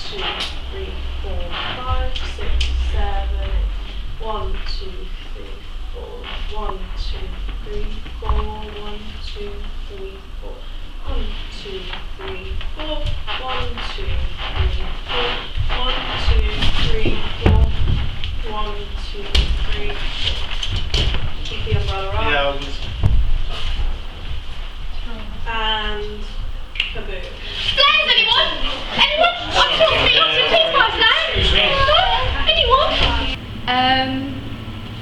2, 3, 4, 5, 6, 7, 8. 1, 2, 3, 4. 1, 2, 3, 4. 1, 2, 3, 4. 1, 2, 3, 4. 1, 2, 3, 4. 1, 2, 3, 4. 1, 2, 3, 4. Keep the umbrella up. Yeah. And kaboom. Flames, anyone? Anyone? I can't see lots of people by flames. Anyone?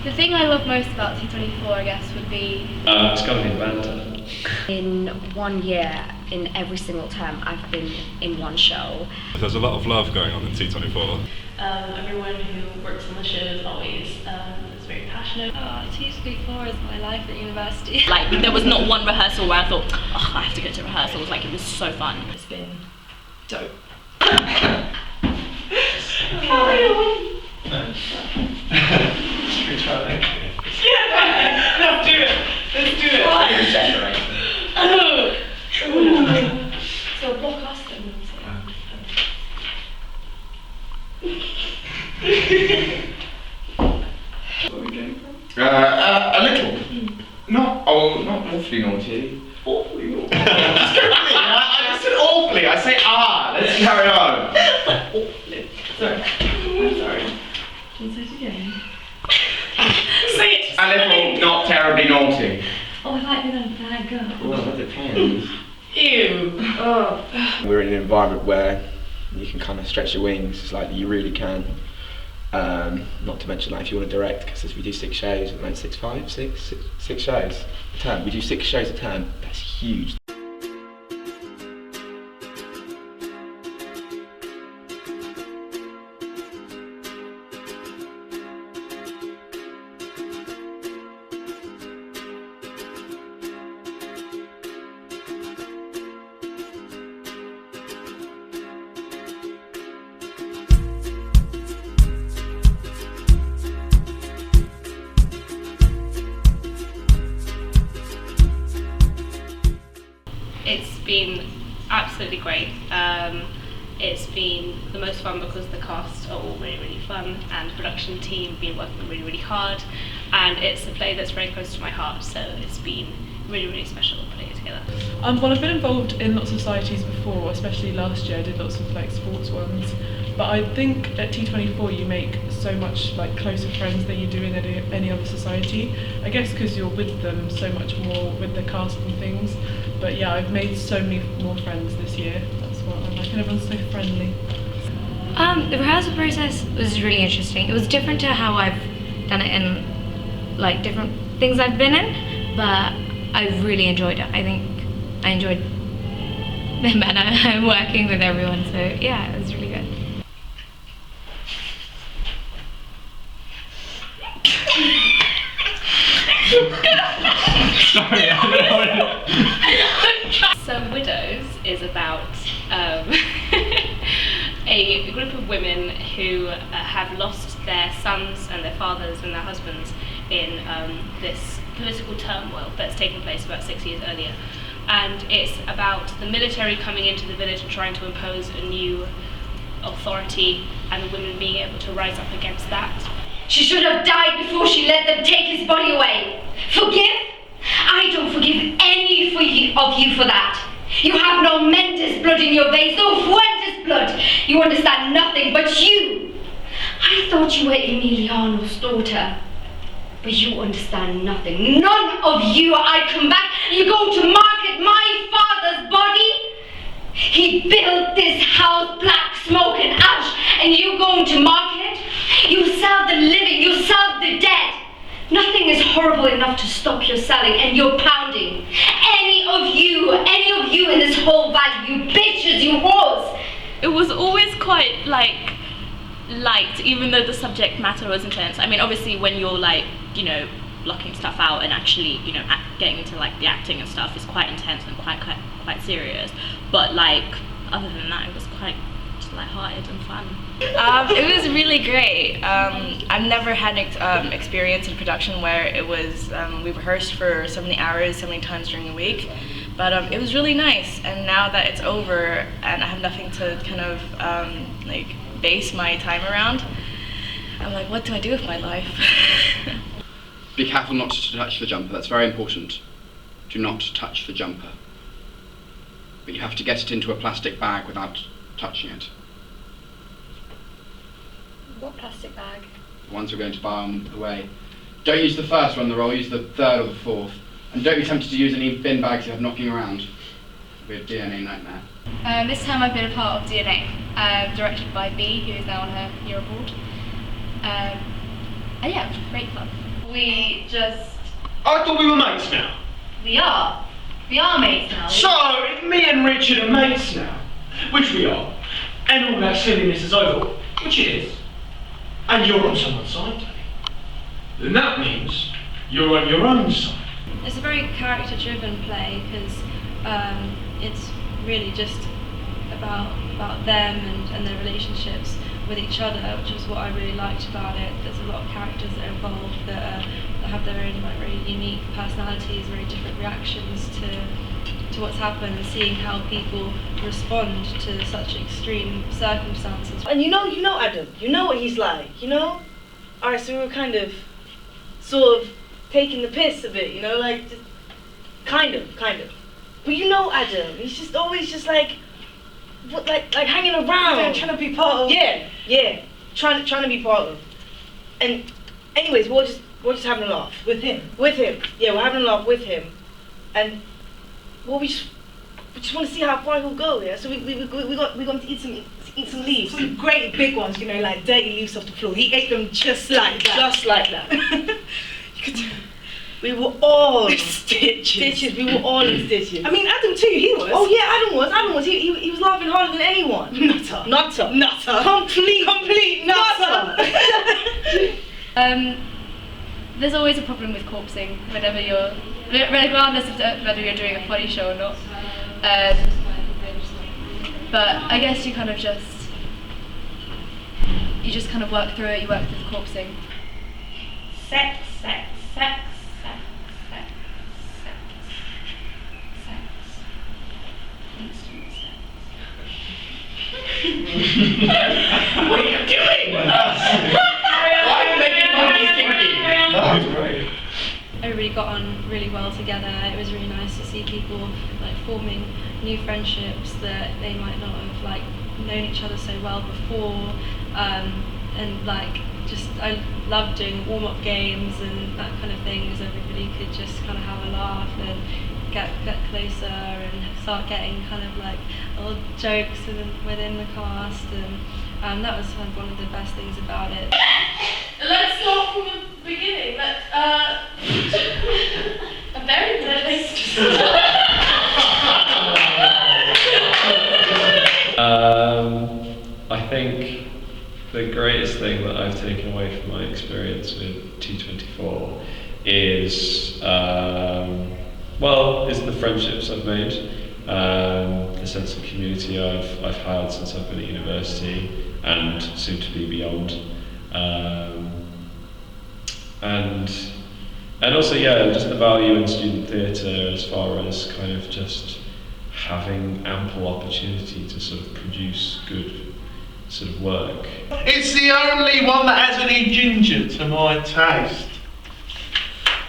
The thing I love most about T24, I guess, would be... it's got to be banter. In 1 year, in every single term, I've been in one show. There's a lot of love going on in T24. Everyone who works on the show is always is very passionate. T24 is my life at university. Like, there was not one rehearsal where I thought, oh, I have to go to rehearsals. Like, it was so fun. It's been dope. Yeah, let's do it. Let's do it. So block us then. Where are we going from? A little. Not awfully naughty. Awfully naughty. I just said awfully. I say let's carry on. Awfully. Sorry. I'm sorry. Can you say it again? Say it! A little not terribly naughty. Oh, I like being a bad girl. Well, that depends. Ew. Oh. We're in an environment where you can kind of stretch your wings as like you really can. Not to mention, like, if you want to direct, because we do 6 shows, like 6 shows a term. We do 6 shows a term. That's huge. It's been absolutely great. It's been the most fun because the cast are all really, really fun, and the production team been working really, really hard, and it's a play that's very close to my heart, so it's been really, really special putting it together. Well, I've been involved in lots of societies before, especially last year I did lots of like sports ones, but I think at T24 you make so much like closer friends than you do in any other society. I guess because you're with them so much more with the cast and things, but yeah, I've made so many more friends this year. That's what I like, and everyone's so friendly. The rehearsal process was really interesting. It was different to how I've done it in like different things I've been in, but I really enjoyed it. I think I enjoyed the manner I'm working with everyone, so yeah, it was really good. So Widows is about a group of women who have lost their sons and their fathers and their husbands in this political turmoil that's taken place about 6 years earlier. And it's about the military coming into the village and trying to impose a new authority, and the women being able to rise up against that. She should have died before she let them take his body away. Forgive? I don't forgive any of you for that. You have no Mendes blood in your veins, no Fuentes blood. You understand nothing, but you. I thought you were Emiliano's daughter, but you understand nothing. None of you. I come back and you go to market my father's body. He built this house, black smoke and ash, and you going to market? You sell the living, you sell the dead. Nothing is horrible enough to stop your selling, and you're pounding. Any of you in this whole valley, you bitches, you whores. It was always quite like light, even though the subject matter was intense. I mean, obviously when you're like, you know, blocking stuff out and actually, you know, getting into like the acting and stuff is quite intense and quite serious. But like, other than that, it was quite just lighthearted and fun. It was really great. I've never had an experience in production where it was we rehearsed for so many hours, so many times during the week, But it was really nice, and now that it's over and I have nothing to kind of like base my time around, I'm like, what do I do with my life? Be careful not to touch the jumper, that's very important. Do not touch the jumper. But you have to get it into a plastic bag without touching it. What plastic bag? The ones we're going to buy on the way. Don't use the first one, the roll, use the third or the fourth. And don't be tempted to use any bin bags you have knocking around. It'll be a DNA nightmare. This time I've been a part of DNA, directed by B, who is now on her year abroad. And yeah, it was great fun. We just... I thought we were mates now. We are. We are mates now. So, if me and Richard are mates now, which we are, and all that silliness is over, which it is, and you're on someone's side, Danny, then that means you're on your own side. It's a very character-driven play because it's really just about them and their relationships with each other, which is what I really liked about it. There's a lot of characters that are involved that have their own like very unique personalities, very different reactions to what's happened, and seeing how people respond to such extreme circumstances. And you know Adam, you know what he's like, you know? Alright, so we were kind of, sort of, taking the piss a bit, you know, like, just, kind of. But you know Adam, he's just always just like, what, like hanging around. Yeah, trying to be part of. Yeah, trying to be part of. And anyways, we're just having a laugh. With him? Yeah, we're having a laugh with him. And, well, we just want to see how far he'll go, yeah? So we're going to eat some leaves. Some great big ones, you know, like dirty leaves off the floor. He ate them just like that. Just like that. We were all stitches. We were all in stitches. I mean, Adam too, he was. Oh yeah, Adam was. He was laughing harder than anyone. Nutter. Complete nutter. There's always a problem with corpsing whenever regardless of whether you're doing a funny show or not. But I guess you just kind of work through it. You work through the corpsing. Sex. Instant sex. What are you doing? Why are you making money stinky? That was great. Everybody got on really well together. It was really nice to see people like forming new friendships that they might not have like known each other so well before, and like just I loved doing warm-up games and that kind of thing, as everybody could just kind of have a laugh and get closer and start getting kind of like little jokes within the cast, and that was kind of one of the best things about it. Let's start from the beginning. A very good place to start. I think the greatest thing that I've taken away from my experience with T24 is the friendships I've made, the sense of community I've had since I've been at university and soon to be beyond, and also just the value in student theatre as far as kind of just having ample opportunity to sort of produce good sort of work. It's the only one that has any ginger to my taste.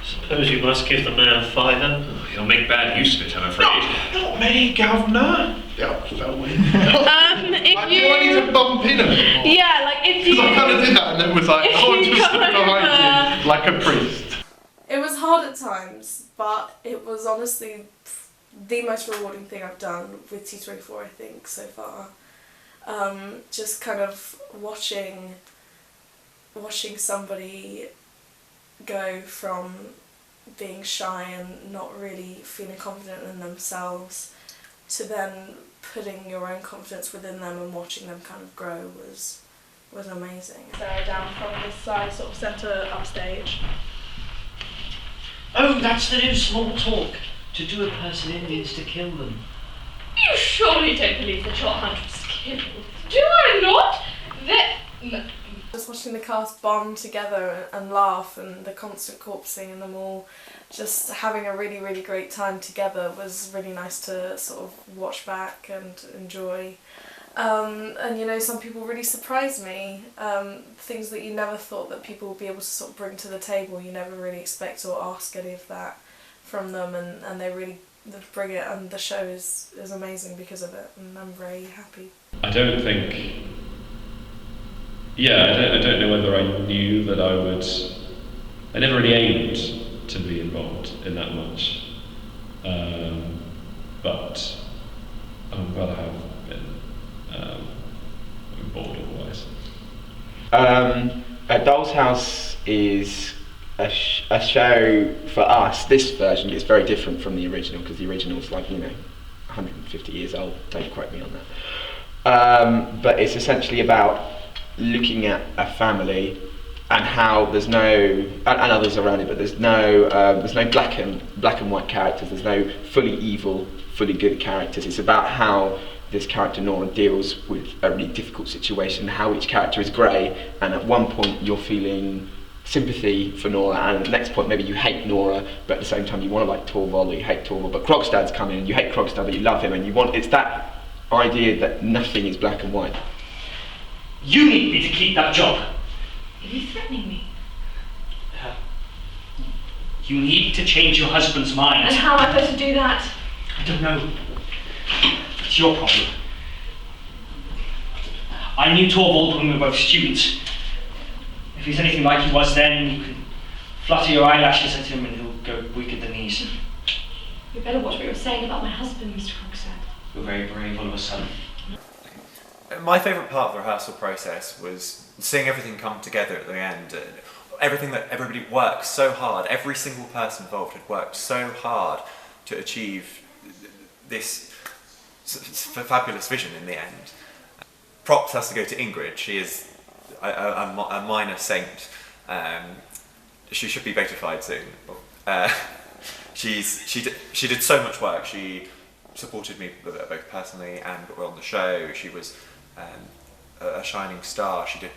Suppose you must give the man a fiver. Oh, he'll make bad use of it, I'm afraid. Not me, Governor. Yeah, I fell in. If Do I need to bump in a bit more? Yeah, like if you... Because I kind of did that and then was like, if oh, I'm you just stood go behind you, like a priest. It was hard at times, but it was honestly the most rewarding thing I've done with T24, I think, so far. Just kind of watching somebody go from being shy and not really feeling confident in themselves to then putting your own confidence within them and watching them kind of grow was amazing. Sarah down from this side, sort of centre upstage. Oh, that's the new small talk. To do a person in means to kill them. You surely don't believe that your hunt was killed. Do I not? Just watching the cast bond together and laugh, and the constant corpsing and them all just having a really, really great time together was really nice to sort of watch back and enjoy. And you know, some people really surprised me. Things that you never thought that people would be able to sort of bring to the table. You never really expect or ask any of that from them, and they really bring it, and the show is amazing because of it, and I'm very happy. I don't think. Yeah, I don't know whether I knew that I would. I never really aimed to be involved in that much, but I'm glad I have been. I'm bored otherwise. A Doll's House is a show for us. This version is very different from the original, because the original is like, 150 years old. Don't quote me on that. But it's essentially about looking at a family and how there's no, and others around it, but there's no black and white characters. There's no fully evil, fully good characters. It's about how this character Nora deals with a really difficult situation, how each character is grey, and at one point you're feeling sympathy for Nora, and at the next point maybe you hate Nora, but at the same time you want to like Torvald, or you hate Torvald, but Krogstad's coming and you hate Krogstad, but you love him, and it's that idea that nothing is black and white. You need me to keep that job. Are you threatening me? You need to change your husband's mind. And how am I supposed to do that? I don't know. It's your problem. I knew Torvald when we were both students. If he's anything like he was then, you can flutter your eyelashes at him and he'll go weak at the knees. You better watch what you're saying about my husband, Mr. Krogstad. You're very brave all of a sudden. My favourite part of the rehearsal process was seeing everything come together at the end. Everything that everybody worked so hard, every single person involved had worked so hard to achieve this fabulous vision in the end. Props has to go to Ingrid. She is a minor saint. She should be beatified soon. She did so much work. She supported me both personally and on the show. She was a shining star. She did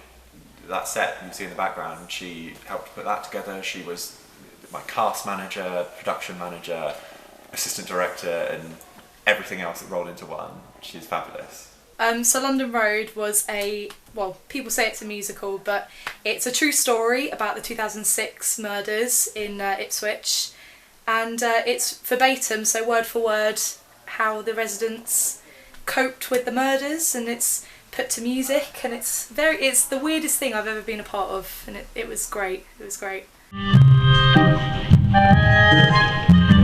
that set you see in the background. She helped put that together. She was my cast manager, production manager, assistant director, and everything else that rolled into one. She's fabulous. So London Road was people say it's a musical, but it's a true story about the 2006 murders in Ipswich, and it's verbatim, so word for word, how the residents coped with the murders, and it's put to music, and it's the weirdest thing I've ever been a part of, and it was great. It was great.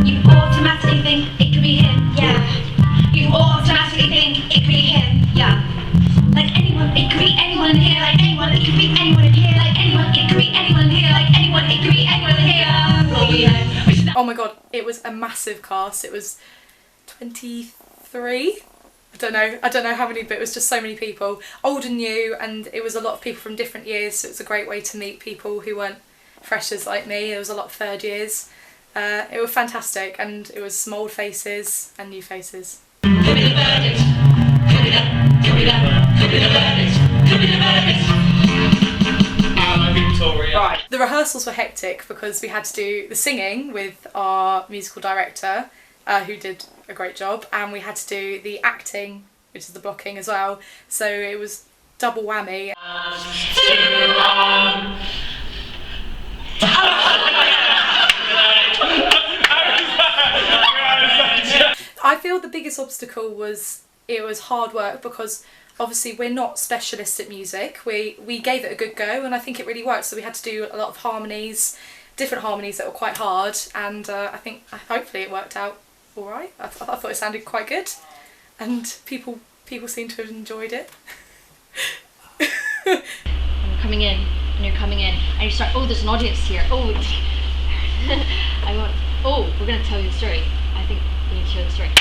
You automatically think it could be him, yeah. You automatically think it could be him, yeah. Like anyone, it could be anyone in here, like anyone, it could be anyone in here, like anyone, it could be anyone in here, like anyone, it could be anyone in here. Oh yeah. Oh my god, it was a massive cast. It was 23. I don't know how many, but it was just so many people, old and new, and it was a lot of people from different years, so it was a great way to meet people who weren't freshers like me. There was a lot of third years. It was fantastic, and it was some old faces and new faces. Right. The rehearsals were hectic because we had to do the singing with our musical director, who did a great job, and we had to do the acting, which is the blocking as well. So it was double whammy. I feel the biggest obstacle was hard work, because obviously we're not specialists at music. We gave it a good go, and I think it really worked. So we had to do a lot of harmonies, different harmonies that were quite hard, and hopefully it worked out all right. I thought it sounded quite good, and people seem to have enjoyed it. When you're coming in, and you start, oh, there's an audience here. Oh, we're going to tell you the story. I think we need to share the story.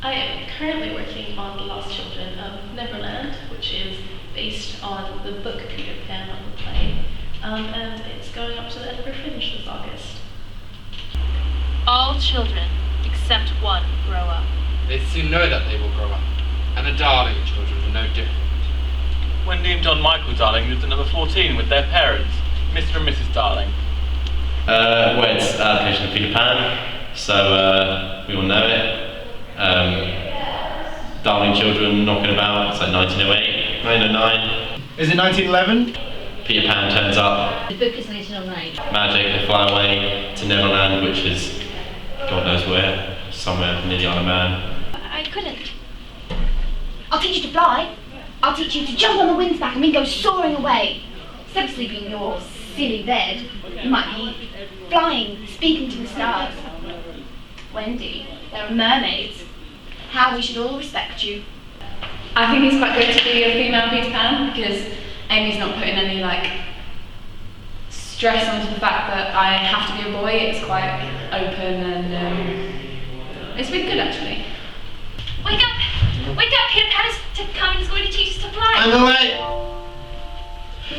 I am currently working on The Lost Children of Neverland, which is based on the book Peter Pan of the play, and it's going up to the Edinburgh Fringe this August. All children, except one, grow up. They soon know that they will grow up, and the darling children are no different. Wendy and John Michael Darling lived at number 14 with their parents, Mr. and Mrs. Darling. Well, it's adaptation of Peter Pan, so we all know it. Darling Children knocking about, it's like 1908, 1909. Is it 1911? Peter Pan turns up, The book is 1909. magic, they fly away to Neverland, which is God knows where, somewhere near the Isle of Man. I couldn't. I'll teach you to fly. I'll teach you to jump on the wind's back and then go soaring away. Instead of sleeping in your silly bed, you might be flying, speaking to the stars. Wendy, there are mermaids. How we should all respect you. I think it's quite good to be a female Peter Pan because Amy's not putting any stress onto the fact that I have to be a boy. It's quite open and it's been good actually. Wake up! Wake up! Peter Pan is coming. He's going to teach us to fly. I'm away.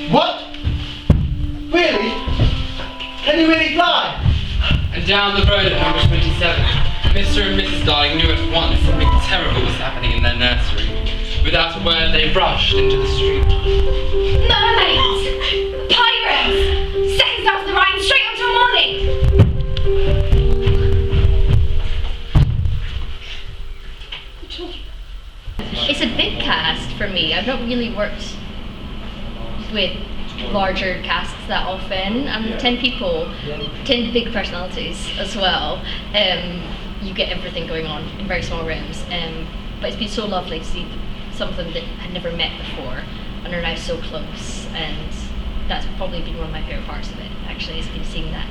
What? Really? Can you really fly? And down the road at number 27, Mr. and Mrs. Darling knew at once something terrible was happening in their nursery. Without a word, they rushed into the street. Mermaids! Pirates! Seconds after the rhyme, straight on till morning! It's a big cast for me. I've not really worked with larger casts that often, and 10 people, 10 big personalities as well. You get everything going on in very small rooms, but it's been so lovely to see some of them that I'd never met before and are now so close, and that's probably been one of my favourite parts of it, actually, has been seeing that.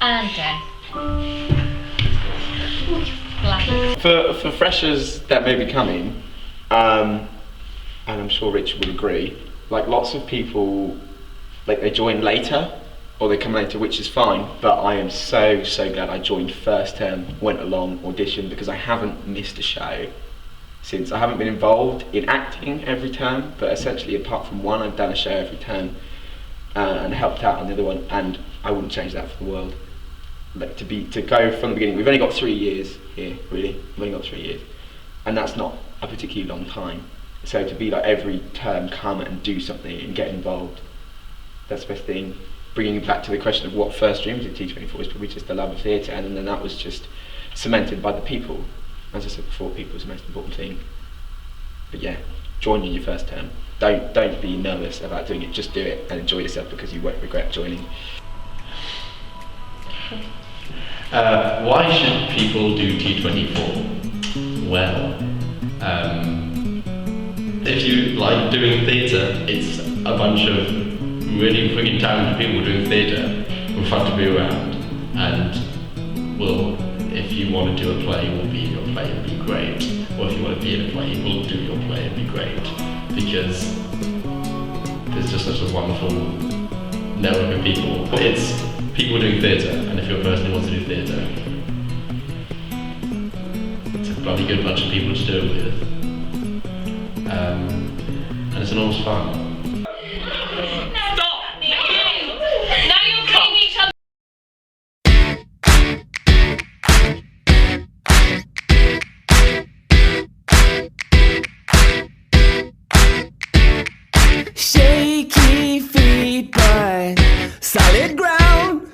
And For freshers that may be coming, and I'm sure Richard would agree, lots of people, they join later or they come later, which is fine, but I am so glad I joined first term, went along, auditioned, because I haven't missed a show since. I haven't been involved in acting every term, but essentially apart from one, I've done a show every term and helped out on the other one, and I wouldn't change that for the world. To go from the beginning, we've only got 3 years here, really. We've only got 3 years, and that's not a particularly long time. So to be every term come and do something and get involved, that's the best thing. Bringing it back to the question of what first dreams at T24 is probably just the love of theatre, and then that was just cemented by the people. As I said before, people is the most important thing. But yeah, join in your first term. Don't be nervous about doing it. Just do it and enjoy yourself, because you won't regret joining. Why should people do T24? Well, if you like doing theatre, it's a bunch of really freaking talented people doing theatre who are fun to be around, and if you want to do a play, we'll be in your play, it'll be great. Or if you want to be in a play, we'll do your play, it'll be great. Because there's just such a wonderful network of people. It's people doing theatre, and if you're a person who wants to do theatre, it's a bloody good bunch of people to do it with. And it's enormous fun. Stop! Now you're killing each other. Shaky feet, but solid ground.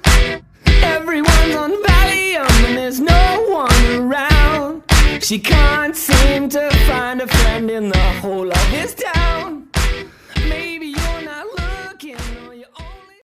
Everyone's on Valium and there's no one around. She can't seem to find a friend in the whole of this town.